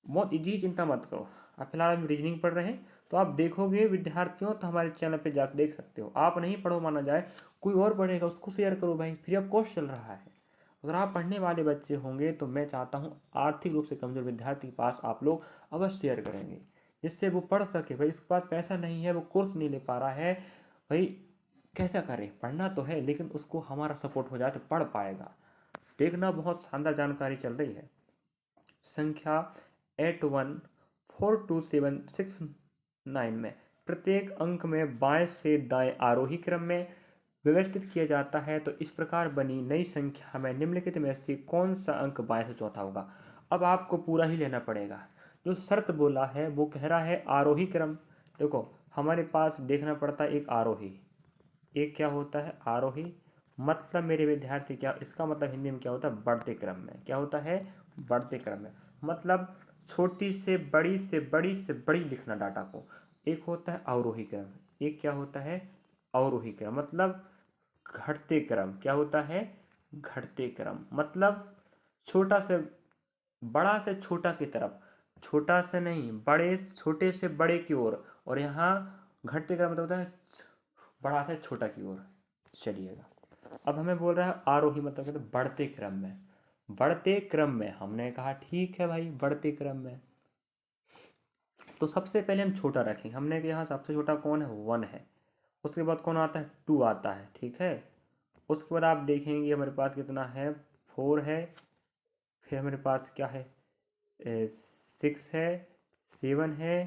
बहुत ईजी, चिंता मत करो। आप फिलहाल हम रीजनिंग पढ़ रहे हैं, तो आप देखोगे विद्यार्थियों तो हमारे चैनल पे जाकर देख सकते हो। आप नहीं पढ़ो माना जाए, कोई और पढ़ेगा उसको शेयर करो भाई, फ्री ऑफ कॉस्ट चल रहा है। अगर आप पढ़ने वाले बच्चे होंगे तो मैं चाहता हूँ आर्थिक रूप से कमजोर विद्यार्थी के पास आप लोग अवश्य शेयर करेंगे, जिससे वो पढ़ सके। भाई उसके पास पैसा नहीं है, वो कोर्स नहीं ले पा रहा है, भाई कैसा करे, पढ़ना तो है लेकिन उसको हमारा सपोर्ट हो जाए तो पढ़ पाएगा। देखना बहुत शानदार जानकारी चल रही है। संख्या 814276 में प्रत्येक अंक में बाएं से दाएं आरोही क्रम में व्यवस्थित किया जाता है, तो इस प्रकार बनी नई संख्या में निम्नलिखित में से कौन सा अंक बाएं से चौथा होगा। अब आपको पूरा ही लेना पड़ेगा, जो शर्त बोला है वो कह रहा है आरोही क्रम। देखो हमारे पास देखना पड़ता है एक आरोही, एक क्या होता है आरोही, मतलब मेरे विद्यार्थी क्या, इसका मतलब हिंदी में क्या होता है, बढ़ते क्रम में। क्या होता है, बढ़ते क्रम में, मतलब छोटी से बड़ी से बड़ी से बड़ी लिखना डाटा को। एक होता है अवरोही क्रम, एक क्या होता है, अवरोही क्रम, मतलब घटते क्रम। क्या होता है, घटते क्रम, मतलब छोटा से बड़ा से छोटा की तरफ, छोटा से नहीं, बड़े छोटे से बड़े की ओर, और यहाँ घटते क्रम मतलब होता है बड़ा से छोटा की ओर। चलिएगा, अब हमें बोल रहा है आरोही, मतलब कहते बढ़ते क्रम में। बढ़ते क्रम में हमने कहा ठीक है भाई, बढ़ते क्रम में तो सबसे पहले हम छोटा रखेंगे। हमने कि यहाँ सबसे छोटा कौन है, 1 है। उसके बाद कौन आता है, 2 आता है, ठीक है। उसके बाद आप देखेंगे हमारे पास कितना है, 4 है। फिर हमारे पास क्या है, 6 है, 7 है,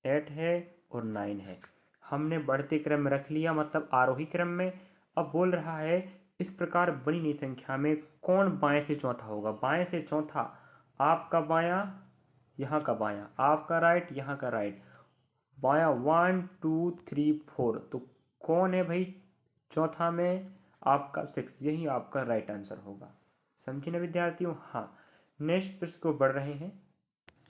8 है और 9 है। हमने बढ़ते क्रम में रख लिया, मतलब आरोही क्रम में। अब बोल रहा है इस प्रकार बनी नई संख्या में कौन बाएं से चौथा होगा। बाएं से चौथा, आपका बायां, यहाँ का बायां, आपका राइट, यहाँ का राइट, बायां 1 2 3 4, तो कौन है भाई चौथा में, आपका 6, यही आपका राइट आंसर होगा। समझे ना विद्यार्थियों। हाँ, नेक्स्ट प्रश्न को बढ़ रहे हैं।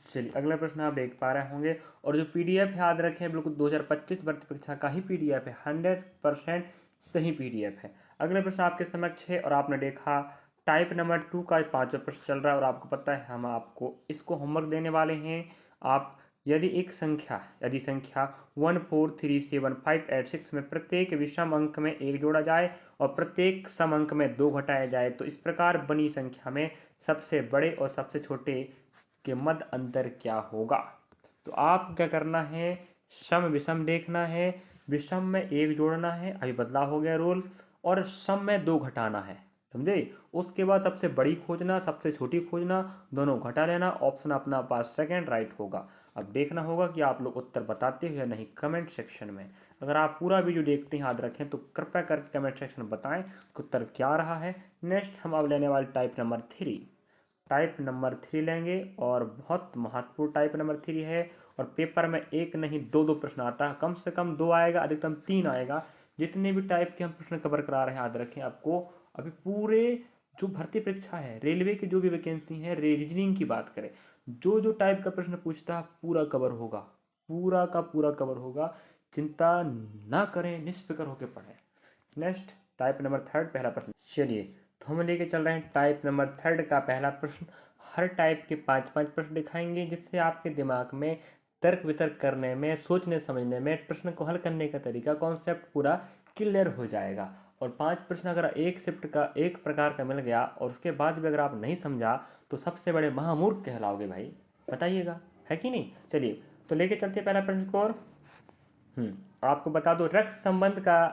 चलिए अगला प्रश्न आप देख पा रहे होंगे, और जो पीडीएफ याद रखें बिल्कुल 2025 भर्ती परीक्षा का ही पीडीएफ है, 100% सही पीडीएफ है। अगला प्रश्न आपके समक्ष है और आपने देखा टाइप नंबर 2 का 5वां प्रश्न चल रहा है, और आपको पता है हम आपको इसको होमवर्क देने वाले हैं। आप यदि संख्या 1 4 3 7 5 8 6 में प्रत्येक विषम अंक में 1 जोड़ा जाए और प्रत्येक सम अंक में 2 घटाया जाए, तो इस प्रकार बनी संख्या में सबसे बड़े और सबसे छोटे के मध्य अंतर क्या होगा। तो आप क्या करना है, सम विषम देखना है, विषम में 1 जोड़ना है, अभी बदलाव हो गया रूल, और सम में 2 घटाना है, समझे। उसके बाद सबसे बड़ी खोजना, सबसे छोटी खोजना, दोनों घटा लेना। ऑप्शन अपना पास सेकंड राइट होगा। अब देखना होगा कि आप लोग उत्तर बताते हो या नहीं कमेंट सेक्शन में। अगर आप पूरा वीडियो देखते हैं, याद रखें, तो कृपया करके कमेंट सेक्शन में बताएं कि उत्तर क्या रहा है। नेक्स्ट हम अब लेने वाले टाइप नंबर 3, टाइप नंबर 3 लेंगे, और बहुत महत्वपूर्ण टाइप नंबर 3 है। और पेपर में एक नहीं 2 प्रश्न आता है, कम से कम 2 आएगा, अधिकतम 3 आएगा। जितने भी टाइप के हम प्रश्न कवर करा रहे हैं, याद रखें आपको अभी पूरे जो भर्ती परीक्षा है, रेलवे की जो भी वैकेंसी है, रीजनिंग की बात करें, जो जो टाइप का प्रश्न पूछता है पूरा कवर होगा, पूरा का पूरा कवर होगा। चिंता ना करें, निष्फिक्र होकर पढ़ें। नेक्स्ट टाइप नंबर 3 पहला प्रश्न। चलिए, तो हम लेके चल रहे हैं टाइप नंबर 3 का पहला प्रश्न। हर टाइप के 5-5 प्रश्न दिखाएंगे, जिससे आपके दिमाग में तर्क वितर्क करने में, सोचने समझने में, प्रश्न को हल करने का तरीका, कॉन्सेप्ट पूरा क्लियर हो जाएगा। और 5 प्रश्न अगर एक शिफ्ट का एक प्रकार का मिल गया और उसके बाद भी अगर आप नहीं समझा, तो सबसे बड़े महामूर्ख कहलाओगे भाई, बताइएगा, है कि नहीं। चलिए, तो लेके चलते पहला प्रश्न को। और आपको बता दो, रक्त संबंध का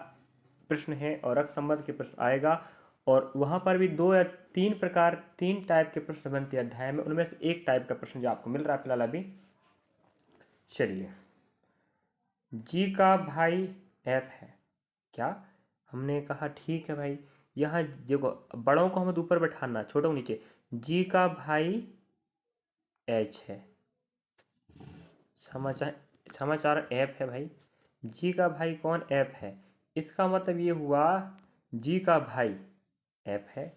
प्रश्न है, और रक्त संबंध के प्रश्न आएगा, और वहाँ पर भी 2 या 3 टाइप के प्रश्न बनते हैं अध्याय में, उनमें से एक टाइप का प्रश्न जो आपको मिल रहा है फिलहाल अभी। चलिए, जी का भाई एफ है क्या, हमने कहा ठीक है भाई। यहाँ देखो, बड़ों को हमें ऊपर बैठाना, छोटों को नीचे। जी का भाई एच है, समाचार समाचार एफ है भाई। जी का भाई कौन, एफ है। इसका मतलब ये हुआ जी का भाई एफ है।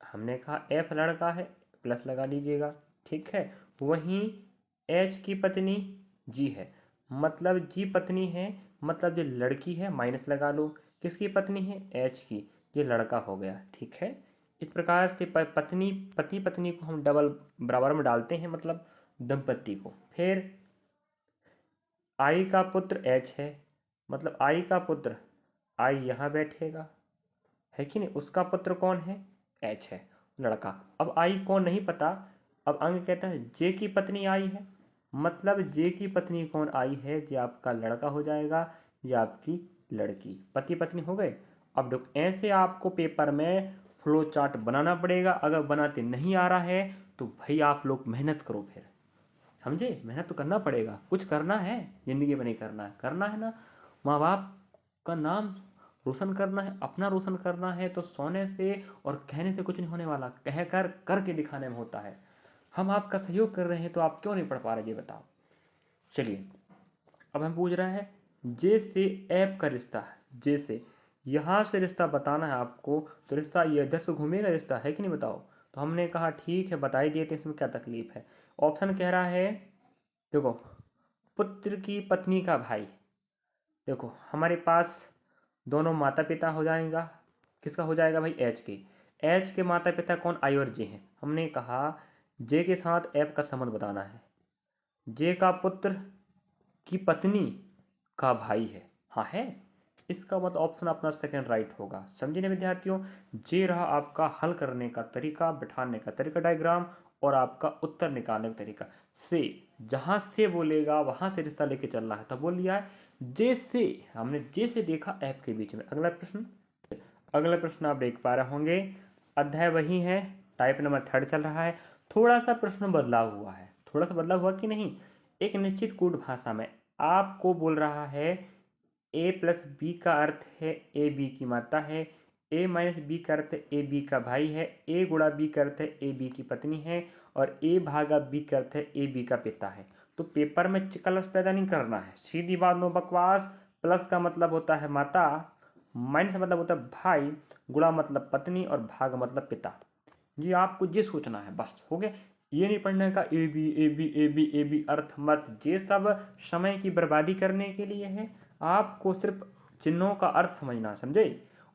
हमने कहा एफ लड़का है, प्लस लगा लीजिएगा, ठीक है। वहीं एच की पत्नी जी है, मतलब जी पत्नी है, मतलब ये लड़की है, माइनस लगा लो। किसकी पत्नी है, एच की, ये लड़का हो गया, ठीक है। इस प्रकार से पत्नी पति पत्नी को हम डबल बराबर में डालते हैं, मतलब दंपत्ति को। फिर आई का पुत्र एच है, मतलब आई का पुत्र, आई यहाँ बैठेगा, है कि नहीं। उसका पुत्र कौन है, एच है, लड़का। अब आई कौन नहीं पता, अब अंग कहता है जे की पत्नी आई है, मतलब जे की पत्नी कौन आई है, ये आपका लड़का हो जाएगा, ये आपकी लड़की, पति पत्नी हो गए। अब देखो, ऐसे आपको पेपर में फ्लो चार्ट बनाना पड़ेगा। अगर बनाते नहीं आ रहा है तो भाई आप लोग मेहनत करो, फिर समझे, मेहनत तो करना पड़ेगा, कुछ करना है जिंदगी में, नहीं करना है ना। माँ बाप का नाम रोशन करना है, अपना रोशन करना है, तो सोने से और कहने से कुछ नहीं होने वाला, कह कर करके दिखाने में होता है। हम आपका सहयोग कर रहे हैं तो आप क्यों नहीं पढ़ पा रहे, ये बताओ। चलिए, अब हम पूछ रहे हैं जे से एफ का रिश्ता है, जे से यहाँ से रिश्ता बताना है आपको, तो रिश्ता ये इधर से घूमेगा रिश्ता, है कि नहीं बताओ। तो हमने कहा ठीक है बता ही दिए थे, इसमें क्या तकलीफ है। ऑप्शन कह रहा है, देखो, पुत्र की पत्नी का भाई। देखो हमारे पास दोनों माता पिता हो जाएगा, किसका हो जाएगा भाई, एच के। एच के माता पिता कौन, आई और जे हैं। हमने कहा जे के साथ एफ का संबंध बताना है। जे का पुत्र की पत्नी का भाई है, हाँ है। इसका मतलब ऑप्शन अपना सेकंड राइट होगा। समझे ना विद्यार्थियों। ये रहा आपका हल करने का तरीका, बिठाने का तरीका डायग्राम, और आपका उत्तर निकालने का तरीका। से जहाँ से बोलेगा वहाँ से रिश्ता लेके चलना है। तब बोल लिया है जे से, हमने जे से देखा एफ के बीच में। अगला प्रश्न आप देख पा रहे होंगे, अध्याय वही है, टाइप नंबर 3 चल रहा है। थोड़ा सा प्रश्न बदलाव हुआ है, थोड़ा सा बदलाव हुआ कि नहीं। एक निश्चित कूट भाषा में आपको बोल रहा है ए प्लस बी का अर्थ है ए बी की माता है, ए माइनस बी का अर्थ ए बी का भाई है, ए गुणा बी का अर्थ ए बी की पत्नी है, और ए भागा बी का अर्थ ए बी का पिता है। तो पेपर में कलश पैदा नहीं करना है, सीधी बात, नो बकवास। प्लस का मतलब होता है माता, माइनस का मतलब होता है भाई, गुणा मतलब पत्नी, और भाग मतलब पिता। ये आपको ये सोचना है, बस हो गया। ये नहीं पढ़ने का A B A B A B A B अर्थ मत, ये सब समय की बर्बादी करने के लिए है। आपको सिर्फ चिन्हों का अर्थ समझना, समझे,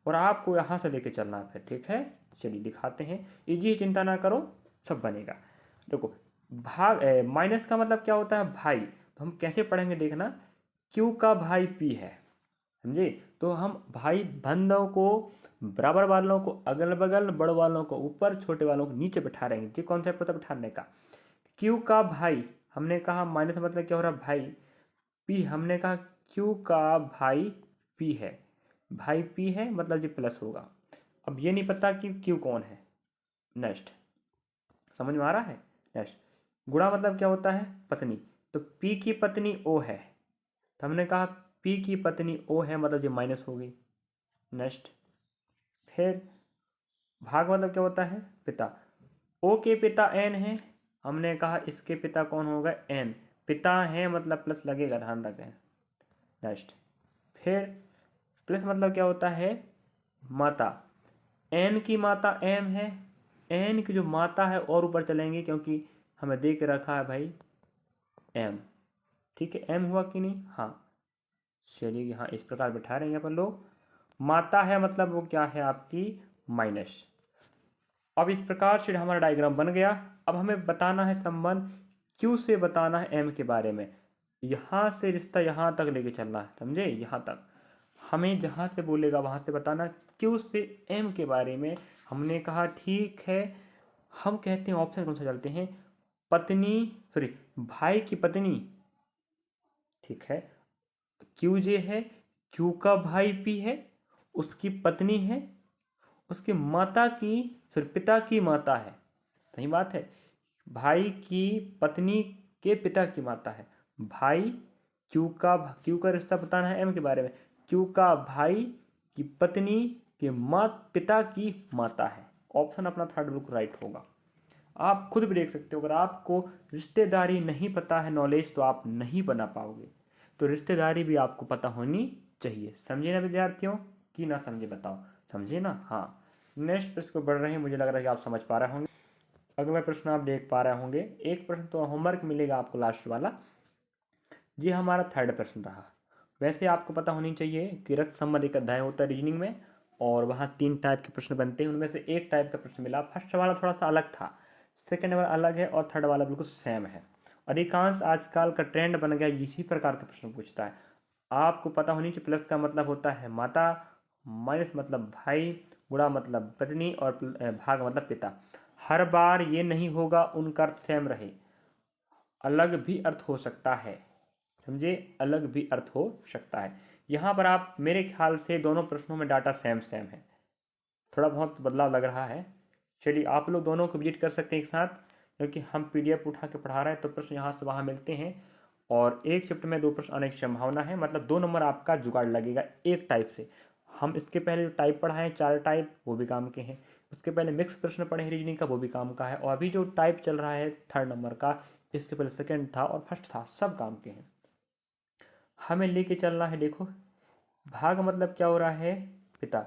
और आपको यहाँ से लेके चलना है फिर, ठीक है। चलिए दिखाते हैं, इजी, चिंता ना करो, सब बनेगा। देखो भाग माइनस का मतलब क्या होता है, भाई। तो हम कैसे पढ़ेंगे देखना, क्यू का भाई पी है, समझे। तो हम भाई बंधों को, बराबर वालों को अगल बगल, बड़ वालों को ऊपर, छोटे वालों को नीचे बैठा रहेंगे। ये कॉन्सेप्ट होता है बैठाने का। क्यू का भाई, हमने कहा माइनस मतलब क्या हो रहा है, भाई। पी, हमने कहा क्यू का भाई पी है, भाई पी है मतलब ये प्लस होगा। अब ये नहीं पता कि क्यू कौन है। नेक्स्ट, समझ में आ रहा है। नेक्स्ट, गुणा मतलब क्या होता है, पत्नी। तो पी की पत्नी ओ है, तो हमने कहा पी की पत्नी ओ है मतलब ये माइनस होगी। नेक्स्ट, फिर भाग मतलब क्या होता है, पिता। ओ के पिता एन है, हमने कहा इसके पिता कौन होगा, एन। पिता है मतलब प्लस लगेगा, ध्यान रखें। नेक्स्ट, फिर प्लस मतलब क्या होता है, माता। एन की माता एम है, एन की जो माता है और ऊपर चलेंगे क्योंकि हमें दे के रखा है भाई एम, ठीक है। एम हुआ कि नहीं, हाँ। चलिए यहाँ इस प्रकार बैठा रहेंगे अपन लोग। माता है मतलब वो क्या है आपकी, माइनस। अब इस प्रकार से हमारा डायग्राम बन गया। अब हमें बताना है संबंध, क्यू से बताना है एम के बारे में। यहाँ से रिश्ता यहाँ तक लेके चलना है, समझे, यहाँ तक। हमें जहाँ से बोलेगा वहाँ से बताना, क्यू से एम के बारे में। हमने कहा ठीक है, हम कहते हैं ऑप्शन कौन सा चलते हैं, पत्नी, सॉरी, भाई की पत्नी, ठीक है। क्यू जे है, क्यू का भाई पी है, उसकी पत्नी है, उसकी माता की, सॉरी पिता की माता है, सही बात है। भाई की पत्नी के पिता की माता है, भाई। क्यू का रिश्ता बताना है एम के बारे में। क्यू का भाई की पत्नी के पिता की माता है। ऑप्शन अपना थर्ड बिल्कुल राइट होगा। आप खुद भी देख सकते हो, अगर आपको रिश्तेदारी नहीं पता है नॉलेज, तो आप नहीं बना पाओगे। तो रिश्तेदारी भी आपको पता होनी चाहिए। समझे ना विद्यार्थियों, कि ना समझे बताओ, समझे ना, हाँ। नेक्स्ट प्रश्न को बढ़ रहे हैं, मुझे लग रहा है कि आप समझ पा रहे होंगे। अगला प्रश्न आप देख पा रहे होंगे, एक प्रश्न तो होमवर्क मिलेगा आपको लास्ट वाला, ये हमारा थर्ड प्रश्न रहा। वैसे आपको पता होनी चाहिए कि रक्त संबंध एक अध्याय होता है रीजनिंग में, और वहाँ 3 टाइप के प्रश्न बनते हैं। उनमें से एक टाइप का प्रश्न मिला, फर्स्ट वाला थोड़ा सा अलग था, सेकंड वाला अलग है, और थर्ड वाला बिल्कुल सेम है। अधिकांश आजकल का ट्रेंड बन गया इसी प्रकार का प्रश्न पूछता है। आपको पता होनी चाहिए, प्लस का मतलब होता है माता, माइनस मतलब भाई, गुणा मतलब पत्नी, और भाग मतलब पिता। हर बार ये नहीं होगा उनका अर्थ सेम रहे, अलग भी अर्थ हो सकता है, समझे, अलग भी अर्थ हो सकता है। यहाँ पर आप मेरे ख्याल से दोनों प्रश्नों में डाटा सेम सेम है, थोड़ा बहुत बदलाव लग रहा है। चलिए आप लोग दोनों को विजिट कर सकते हैं एक साथ, क्योंकि हम पीडीएफ उठा के पढ़ा रहे हैं, तो प्रश्न यहाँ से वहाँ मिलते हैं। और एक शिफ्ट में 2 प्रश्न आने की संभावना है, मतलब 2 नंबर आपका जुगाड़ लगेगा एक टाइप से। हम इसके पहले जो टाइप पढ़ाए 4 टाइप, वो भी काम के हैं। उसके पहले मिक्स प्रश्न पढ़े हैं रीजनिंग का, वो भी काम का है। और अभी जो टाइप चल रहा है 3rd नंबर का, इसके पहले 2nd था और 1st था, सब काम के हैं। हमें लेके चलना है, देखो भाग मतलब क्या हो रहा है, पिता।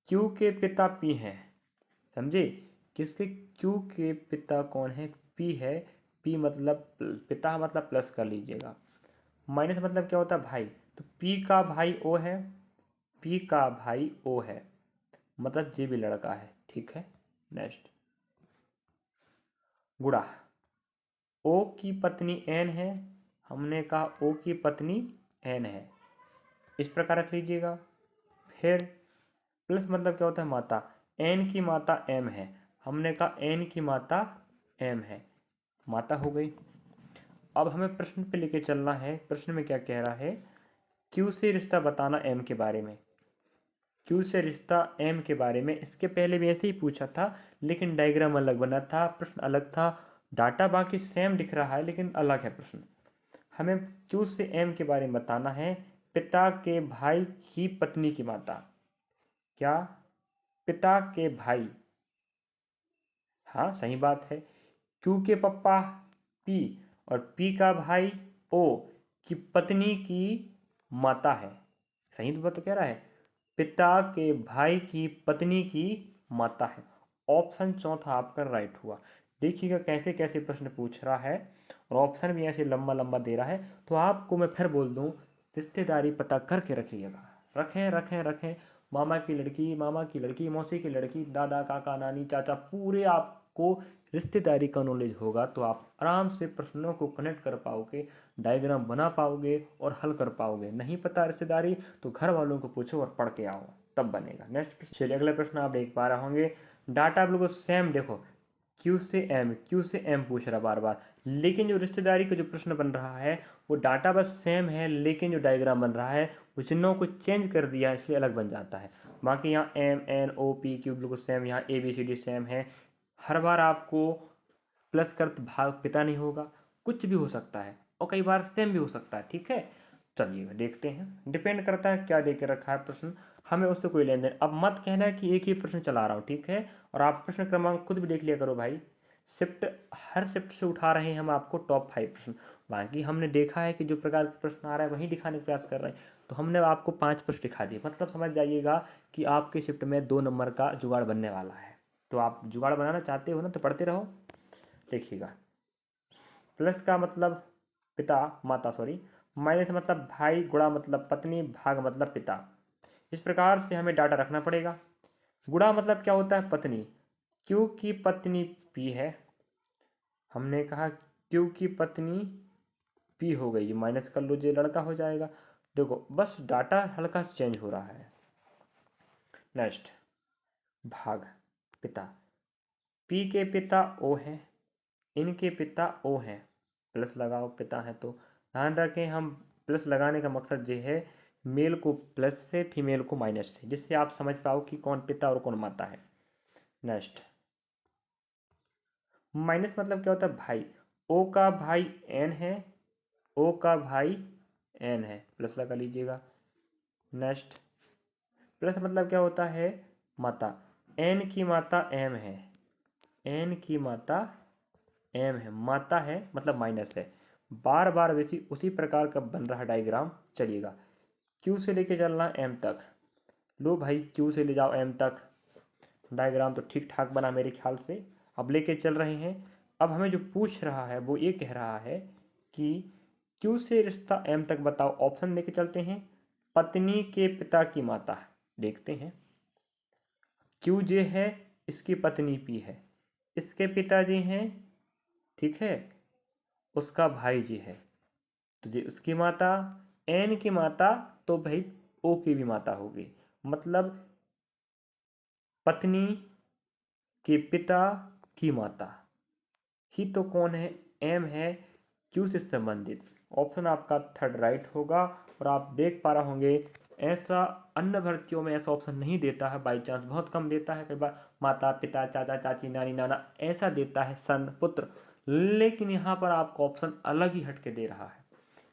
क्यू के पिता पी हैं, समझे? किसके? क्यू के पिता कौन है? पी है। पी मतलब पिता मतलब प्लस कर लीजिएगा। माइनस मतलब क्या होता है? भाई। तो पी का भाई ओ है, पी का भाई ओ है, मतलब ये भी लड़का है, ठीक है। नेक्स्ट, गुणा। ओ की पत्नी एन है, हमने कहा ओ की पत्नी एन है, इस प्रकार रख लीजिएगा। फिर प्लस मतलब क्या होता है? माता। एन की माता एम है, हमने कहा एन की माता एम है, माता हो गई। अब हमें प्रश्न पे लेके चलना है। प्रश्न में क्या कह रहा है? क्यू से रिश्ता बताना एम के बारे में। क्यू से रिश्ता एम के बारे में इसके पहले भी ऐसे ही पूछा था, लेकिन डायग्राम अलग बना था, प्रश्न अलग था। डाटा बाकी सेम दिख रहा है लेकिन अलग है प्रश्न। हमें क्यू से एम के बारे में बताना है। पिता के भाई की पत्नी की माता। क्या? पिता के भाई, हाँ सही बात है। क्यू के पापा पी और पी का भाई ओ की पत्नी की माता है, सही तो बात कह रहा है। पिता के भाई की पत्नी की माता है। ऑप्शन चौथा आपका राइट हुआ। देखिएगा कैसे कैसे प्रश्न पूछ रहा है, और ऑप्शन भी ऐसे लंबा लंबा दे रहा है। तो आपको मैं फिर बोल दूं, रिश्तेदारी पता करके रखिएगा। रखें रखें रखें। मामा की लड़की, मामा की लड़की, मौसी की लड़की, दादा, काका, नानी, चाचा, पूरे आपको रिश्तेदारी का नॉलेज होगा तो आप आराम से प्रश्नों को कनेक्ट कर पाओगे, डायग्राम बना पाओगे और हल कर पाओगे। नहीं पता रिश्तेदारी तो घर वालों को पूछो और पढ़ के आओ, तब बनेगा। नेक्स्ट, चलिए अगला प्रश्न आप देख पा रहे होंगे। डाटा बिल्कुल सेम देखो, क्यू से एम, क्यू से एम पूछ रहा बार बार, लेकिन जो रिश्तेदारी का जो प्रश्न बन रहा है वो डाटा बस सेम है, लेकिन जो डायग्राम बन रहा है वो चिन्हों को चेंज कर दिया है, इसलिए अलग बन जाता है। बाकी यहाँ M N O P Q बिल्कुल सेम, यहाँ A B C D same है। हर बार आपको प्लस कर भाग पिता नहीं होगा, कुछ भी हो सकता है, और कई बार सेम भी हो सकता है, ठीक है। चलिए देखते हैं, डिपेंड करता है क्या दे के रखा है प्रश्न, हमें उससे कोई लेन देन। अब मत कहना कि एक ही प्रश्न चला रहा हूँ, ठीक है। और आप प्रश्न क्रमांक खुद भी देख लिया करो भाई। शिफ्ट, हर शिफ्ट से उठा रहे हैं हम आपको टॉप 5 प्रश्न। बाकी हमने देखा है कि जो प्रकार के प्रश्न आ रहा है वही दिखाने का प्रयास कर रहे हैं, तो हमने आपको 5 प्रश्न दिखा दिए। मतलब समझ जाइएगा कि आपके शिफ्ट में 2 नंबर का जुगाड़ बनने वाला है। तो आप जुगाड़ बनाना चाहते हो ना, तो पढ़ते रहो। देखिएगा, प्लस का मतलब पिता माता, सॉरी, माइनस मतलब भाई, गुणा मतलब पत्नी, भाग मतलब पिता। इस प्रकार से हमें डाटा रखना पड़ेगा। गुणा मतलब क्या होता है? पत्नी। क्यू की पत्नी पी है, हमने कहा क्यू की पत्नी पी हो गई, माइनस कर लो, ये लड़का हो जाएगा। देखो बस डाटा हल्का चेंज हो रहा है। नेक्स्ट, भाग पिता। पी के पिता ओ है, इनके पिता ओ हैं, प्लस लगाओ पिता है तो। ध्यान रखें, हम प्लस लगाने का मकसद ये है, मेल को प्लस से, फीमेल को माइनस से, जिससे आप समझ पाओ कि कौन पिता और कौन माता है। नेक्स्ट, माइनस मतलब क्या होता है? भाई। ओ का भाई एन है, ओ का भाई एन है, प्लस लगा लीजिएगा। नेक्स्ट, प्लस मतलब क्या होता है? माता। एन की माता एम है, एन की माता एम है, माता है मतलब माइनस है। बार बार वैसी उसी प्रकार का बन रहा डायग्राम। चलिएगा, क्यू से लेके चलना एम तक। लो भाई, क्यू से ले जाओ एम तक। डायग्राम तो ठीक ठाक बना मेरे ख्याल से। अब लेके चल रहे हैं। अब हमें जो पूछ रहा है वो ये कह रहा है कि क्यू से रिश्ता एम तक बताओ। ऑप्शन लेके चलते हैं। पत्नी के पिता की माता, देखते हैं। क्यू जे है, इसकी पत्नी पी है, इसके पिताजी हैं, ठीक है, उसका भाई जी है, तो ये उसकी माता। एन की माता तो भाई ओ की भी माता होगी, मतलब पत्नी के पिता की माता ही तो कौन है? एम है, क्यू से संबंधित। ऑप्शन आपका थर्ड राइट होगा। और आप देख पा रहे होंगे, ऐसा अन्य भर्तियों में ऐसा ऑप्शन नहीं देता है, बाई चांस बहुत कम देता है। कई बार माता पिता चाचा चाची नानी नाना ऐसा देता है, सन पुत्र, लेकिन यहाँ पर आपको ऑप्शन अलग ही हटके दे रहा है।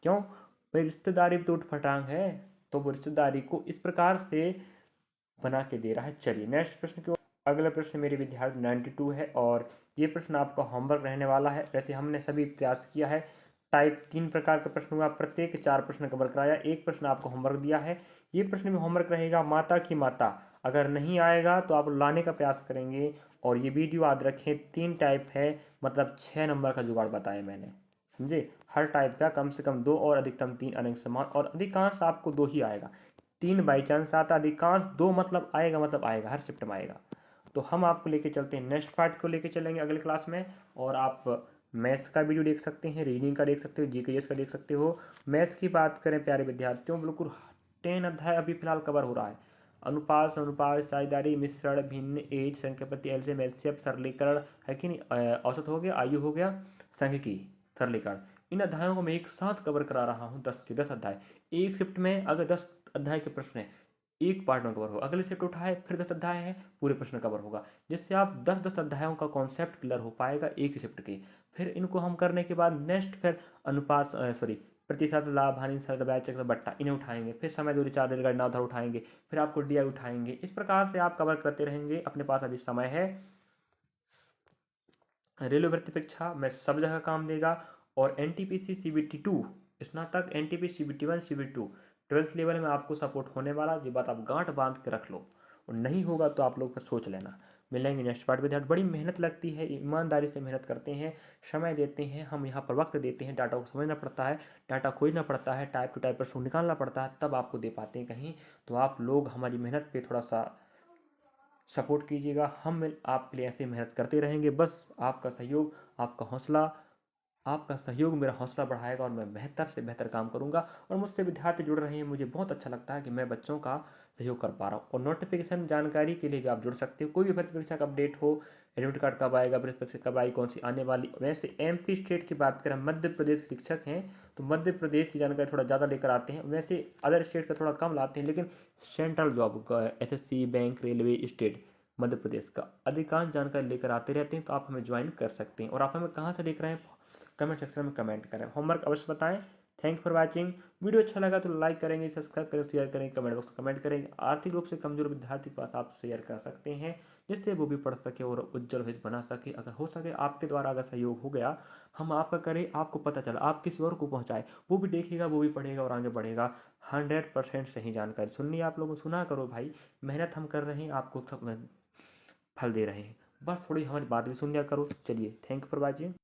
क्यों भाई? रिश्तेदारी तो उठ फटांग है, तो वो रिश्तेदारी को इस प्रकार से बना के दे रहा है। चलिए नेक्स्ट प्रश्न की ओर। अगला प्रश्न मेरे विद्यार्थी 92 है, और ये प्रश्न आपका होमवर्क रहने वाला है। वैसे हमने सभी प्रयास किया है। टाइप 3 प्रकार का प्रश्न हुआ, प्रत्येक 4 प्रश्न कवर कराया, एक प्रश्न आपको होमवर्क दिया है। ये प्रश्न भी होमवर्क रहेगा। माता की माता अगर नहीं आएगा तो आप लाने का प्रयास करेंगे। और ये वीडियो याद रखें, 3 टाइप है, मतलब 6 नंबर का जुगाड़ बताया मैंने, समझे। हर टाइप का कम से कम 2 और अधिकतम 3 अनेक समान, और अधिकांश आपको 2 ही आएगा। 3 बाई चांस आता, अधिकांश 2 मतलब आएगा, मतलब आएगा, हर शिफ्ट में आएगा। तो हम आपको लेके चलते हैं नेक्स्ट पार्ट को लेके चलेंगे अगले क्लास में। और आप मैथ्स का वीडियो देख सकते हैं, रीडिंग का देख सकते हो, जीकेएस का देख सकते हो। मैथ्स की बात करें प्यारे विद्यार्थियों, बिल्कुल 10 अध्याय अभी फिलहाल कवर हो रहा है। अनुपात, अनुपात, साझेदारी, मिश्रण, भिन्न, एज, संख्यापति, एलसीएम, एचसीएफ, सरलीकरण, है कि नहीं, औसत हो गया, आयु हो गया, सांख्यिकी, सरलीकरण। इन अध्यायों को मैं एक साथ कवर करा रहा हूँ, 10 के 10 अध्याय। एक शिफ्ट में अगर 10 अध्याय के प्रश्न है, एक पार्ट में कवर होगा, अगले शिफ्ट उठाए फिर 10 अध्याय है, पूरे प्रश्न कवर होगा, जिससे आप 10-10 अध्यायों का कॉन्सेप्ट क्लियर हो पाएगा एक ही शिफ्ट के। फिर इनको हम करने के बाद नेक्स्ट फिर अनुपात, सॉरी, प्रतिशत, लाभ, हानि, ब्याज, चक्र, बट्टा, इन्हें उठाएंगे। फिर समय, दूरी, चार, गणना, उधर उठाएंगे। फिर आपको डीआई उठाएंगे। इस प्रकार से आप कवर करते रहेंगे। अपने पास अभी समय है। रेलवे भर्ती परीक्षा में सब जगह काम देगा। और एनटीपीसी सीबीटी 2, स्नातक, NTPC CBT 1, CBT 2, 12th level में आपको सपोर्ट होने वाला। ये बात आप गांठ बांध के रख लो, और नहीं होगा तो आप लोग सोच लेना। मिलेंगे नेक्स्ट पार्ट। विद्यार्थी बड़ी मेहनत लगती है, ईमानदारी से मेहनत करते हैं, समय देते हैं, हम यहाँ पर वक्त देते हैं, डाटा को समझना पड़ता है, डाटा खोजना पड़ता है, टाइप टू टाइप प्रश्न निकालना पड़ता है, तब आपको दे पाते हैं कहीं। तो आप लोग हमारी मेहनत पे थोड़ा सा सपोर्ट कीजिएगा। हम आपके लिए ऐसे मेहनत करते रहेंगे। बस आपका सहयोग, आपका हौसला, आपका सहयोग मेरा हौसला बढ़ाएगा, और मैं बेहतर से बेहतर काम करूंगा। और मुझसे विद्यार्थी जुड़ रहे हैं, मुझे बहुत अच्छा लगता है कि मैं बच्चों का सहयोग कर पा रहा हूँ। और नोटिफिकेशन जानकारी के लिए भी आप जुड़ सकते हो। कोई भी भर्ती परीक्षा का अपडेट हो, एडमिट कार्ड कब आएगा, भर्ती परीक्षा कब आई, कौन सी आने वाली। वैसे एमपी स्टेट की बात करें, मध्य प्रदेश के शिक्षक हैं तो मध्य प्रदेश की जानकारी थोड़ा ज़्यादा लेकर आते हैं। वैसे अदर स्टेट का थोड़ा कम लाते हैं, लेकिन सेंट्रल जॉब का, SSC, bank, railway, state, Madhya Pradesh का अधिकांश जानकारी लेकर आते रहते हैं। तो आप हमें ज्वाइन कर सकते हैं। और आप हमें कहाँ से देख रहे हैं, कमेंट सेक्शन में कमेंट करें, होमवर्क अवश्य बताएं। Thank for watching. वीडियो अच्छा लगा तो लाइक करेंगे, सब्सक्राइब करें, शेयर करें, कमेंट बॉक्स में कमेंट करेंगे। आर्थिक रूप से कमजोर विद्यार्थी के पास आप शेयर कर सकते हैं, जिससे वो भी पढ़ सके और उज्जवल भविष्य बना सके। अगर हो सके आपके द्वारा अगर सहयोग हो गया, हम आपका करें, आपको पता चला, आप किसी और को पहुंचाए, वो भी देखेगा, वो भी पढ़ेगा और आगे बढ़ेगा। 100% सही जानकारी सुननी है आप लोगों को, सुना करो भाई। मेहनत हम कर रहे हैं, आपको फल दे रहे हैं, बस थोड़ी हमारी बात भी सुन लिया करो। चलिए, थैंक यू फॉर वॉचिंग।